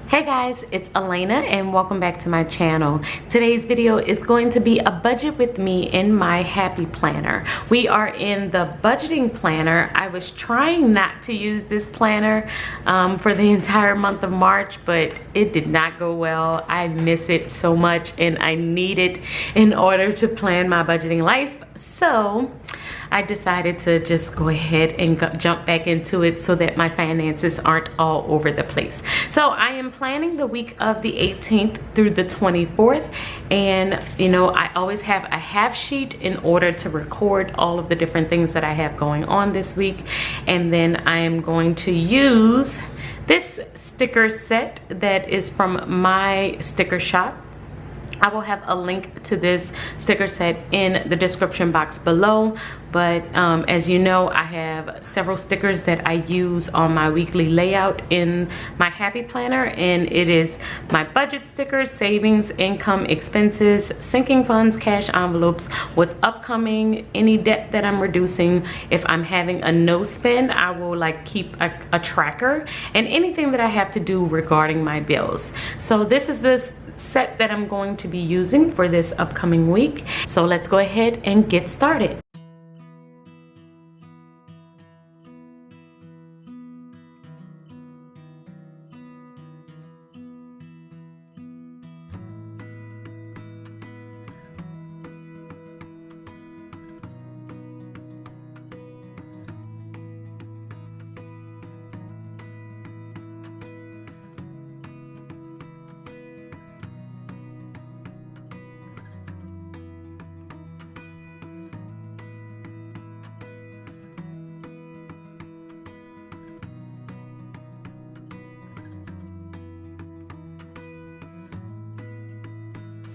Hey guys, it's Alaina and welcome back to my channel. Today's video is going to be a budget with me in my Happy Planner. We are in the budgeting planner. I was trying not to use this planner for the entire month of March, but it did not go well. I miss it so much and I need it in order to plan my budgeting life. So I decided to just go ahead and jump back into it so that my finances aren't all over the place. So I am planning the week of the 18th through the 24th. And you know, I always have a half sheet in order to record all of the different things that I have going on this week. And then I am going to use this sticker set that is from my sticker shop. I will have a link to this sticker set in the description box below, but as you know, I have several stickers that I use on my weekly layout in my Happy Planner, and it is my budget stickers, savings, income, expenses, sinking funds, cash envelopes, what's upcoming, any debt that I'm reducing. If I'm having a no spend, I will like keep a tracker, and anything that I have to do regarding my bills. So this is the set that I'm going to be using for this upcoming week. So let's go ahead and get started.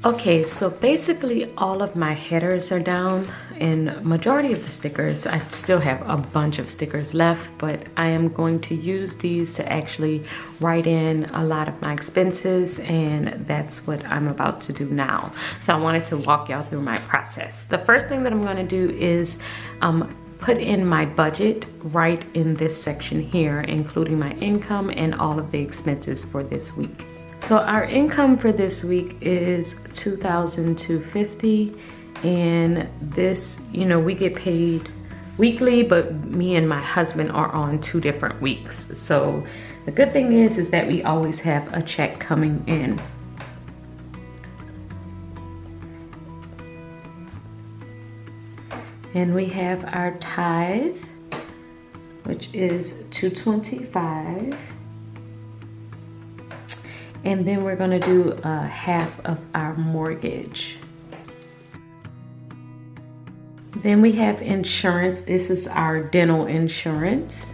Okay, so basically all of my headers are down and majority of the stickers, I still have a bunch of stickers left, but I am going to use these to actually write in a lot of my expenses, and that's what I'm about to do now. So I wanted to walk y'all through my process. The first thing that I'm going to do is put in my budget right in this section here, including my income and all of the expenses for this week. So our income for this week is $2,250, and this, you know, we get paid weekly, but me and my husband are on 2 different weeks. So the good thing is that we always have a check coming in. And we have our tithe, which is $225. And then we're gonna do half of our mortgage. Then we have insurance. This is our dental insurance.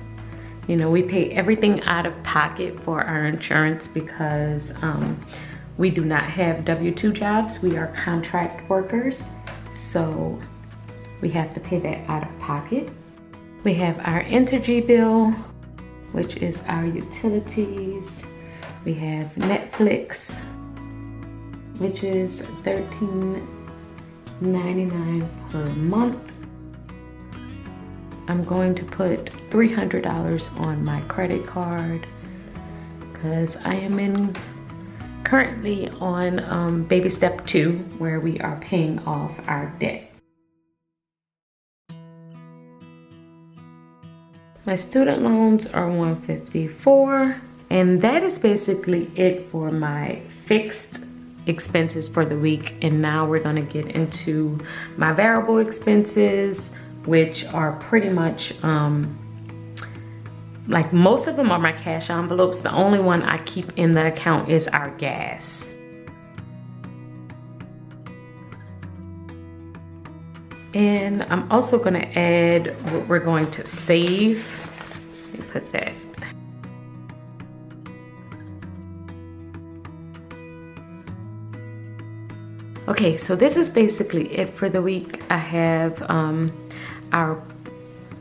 You know, we pay everything out of pocket for our insurance because we do not have W-2 jobs. We are contract workers, so we have to pay that out of pocket. We have our energy bill, which is our utilities. We have Netflix, which is $13.99 per month. I'm going to put $300 on my credit card because I am currently on baby step 2, where we are paying off our debt. My student loans are $154. And that is basically it for my fixed expenses for the week. And now we're gonna get into my variable expenses, which are pretty much, like most of them are my cash envelopes. The only one I keep in the account is our gas. And I'm also gonna add what we're going to save. Let me put that. Okay, so this is basically it for the week. I have our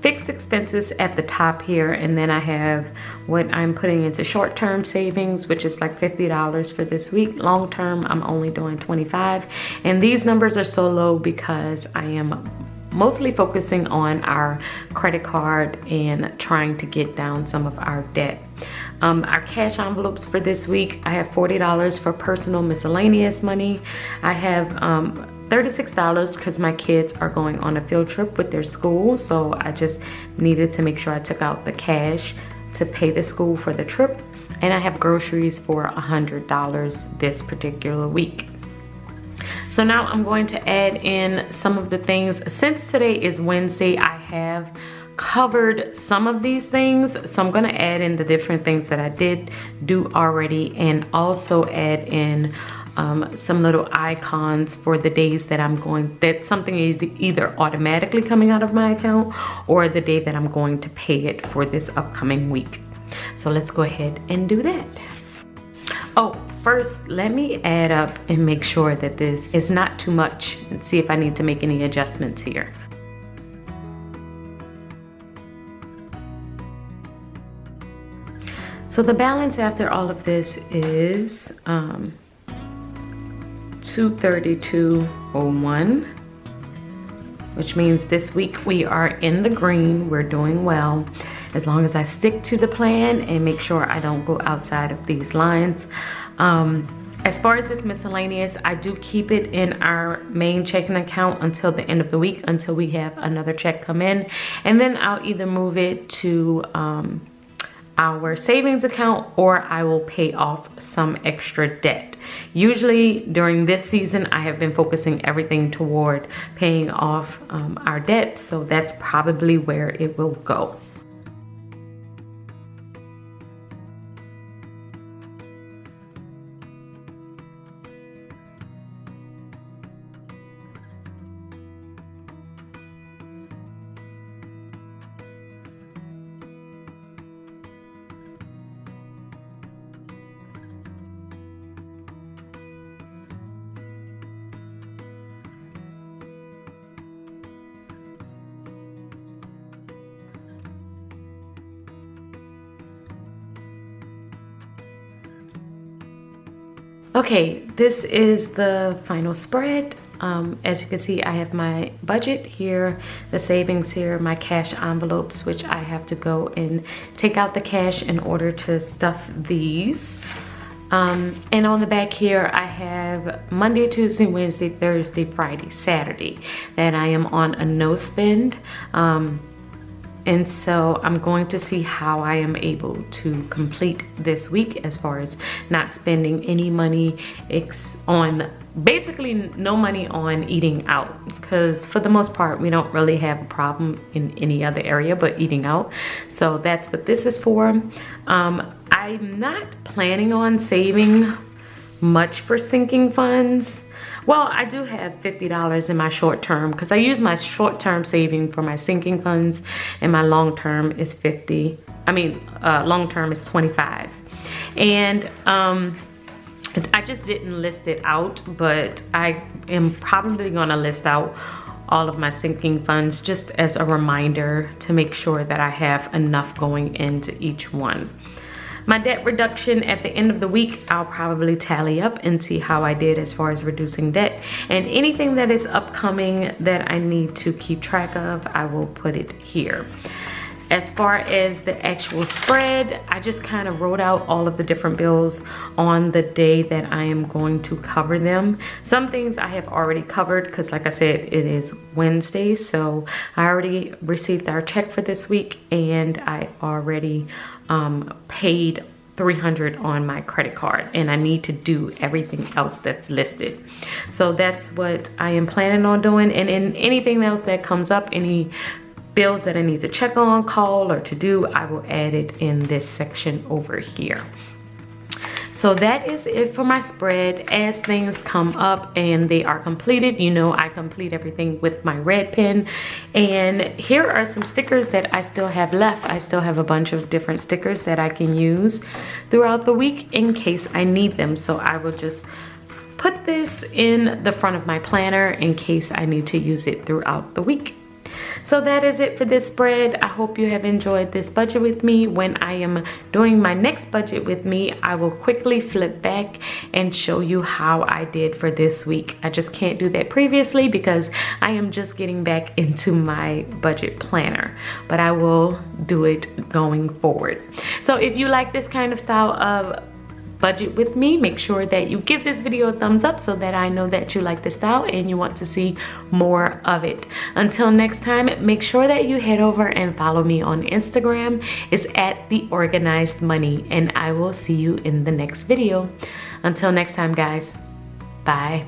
fixed expenses at the top here, and then I have what I'm putting into short-term savings, which is like $50 for this week. Long-term, I'm only doing $25, and these numbers are so low because I am mostly focusing on our credit card and trying to get down some of our debt. Our cash envelopes for this week, I have $40 for personal miscellaneous money. I have $36 because my kids are going on a field trip with their school, so I just needed to make sure I took out the cash to pay the school for the trip. And I have groceries for $100 this particular week. So now I'm going to add in some of the things. Since today is Wednesday, I have covered some of these things, so I'm going to add in the different things that I did do already, and also add in some little icons for the days that that something is either automatically coming out of my account or the day that I'm going to pay it for this upcoming week. So let's go ahead and do that. Oh, first, let me add up and make sure that this is not too much and see if I need to make any adjustments here. So the balance after all of this is $232.01, which means this week we are in the green. We're doing well as long as I stick to the plan and make sure I don't go outside of these lines. As far as this miscellaneous, I do keep it in our main checking account until the end of the week, until we have another check come in, and then I'll either move it to our savings account, or I will pay off some extra debt. Usually during this season, I have been focusing everything toward paying off our debt, so that's probably where it will go. Okay, this is the final spread. As you can see, I have my budget here, the savings here, my cash envelopes, which I have to go and take out the cash in order to stuff these. And on the back here, I have Monday, Tuesday, Wednesday, Thursday, Friday, Saturday that I am on a no spend. And so I'm going to see how I am able to complete this week as far as not spending any money on, basically no money on eating out, because for the most part we don't really have a problem in any other area but eating out. So that's what this is for. I'm not planning on saving much for sinking funds. Well, I do have $50 in my short term because I use my short term saving for my sinking funds, and my long term is long term is 25. And I just didn't list it out, but I am probably gonna list out all of my sinking funds just as a reminder to make sure that I have enough going into each one. My debt reduction at the end of the week, I'll probably tally up and see how I did as far as reducing debt. And anything that is upcoming that I need to keep track of, I will put it here. As far as the actual spread, I just kind of wrote out all of the different bills on the day that I am going to cover them. Some things I have already covered because, like I said, it is Wednesday, so I already received our check for this week, and I already paid $300 on my credit card, and I need to do everything else that's listed. So that's what I am planning on doing, and in anything else that comes up, any bills that I need to check on, call, or to do, I will add it in this section over here. So that is it for my spread. As things come up and they are completed, you know I complete everything with my red pen. And here are some stickers that I still have left. I still have a bunch of different stickers that I can use throughout the week in case I need them. So I will just put this in the front of my planner in case I need to use it throughout the week. So that is it for this spread. I hope you have enjoyed this budget with me. When I am doing my next budget with me, I will quickly flip back and show you how I did for this week. I just can't do that previously because I am just getting back into my budget planner, but I will do it going forward. So if you like this kind of style of budget with me, make sure that you give this video a thumbs up so that I know that you like the style and you want to see more of it. Until next time, make sure that you head over and follow me on Instagram. It's at The Organized Money, and I will see you in the next video. Until next time, guys, bye.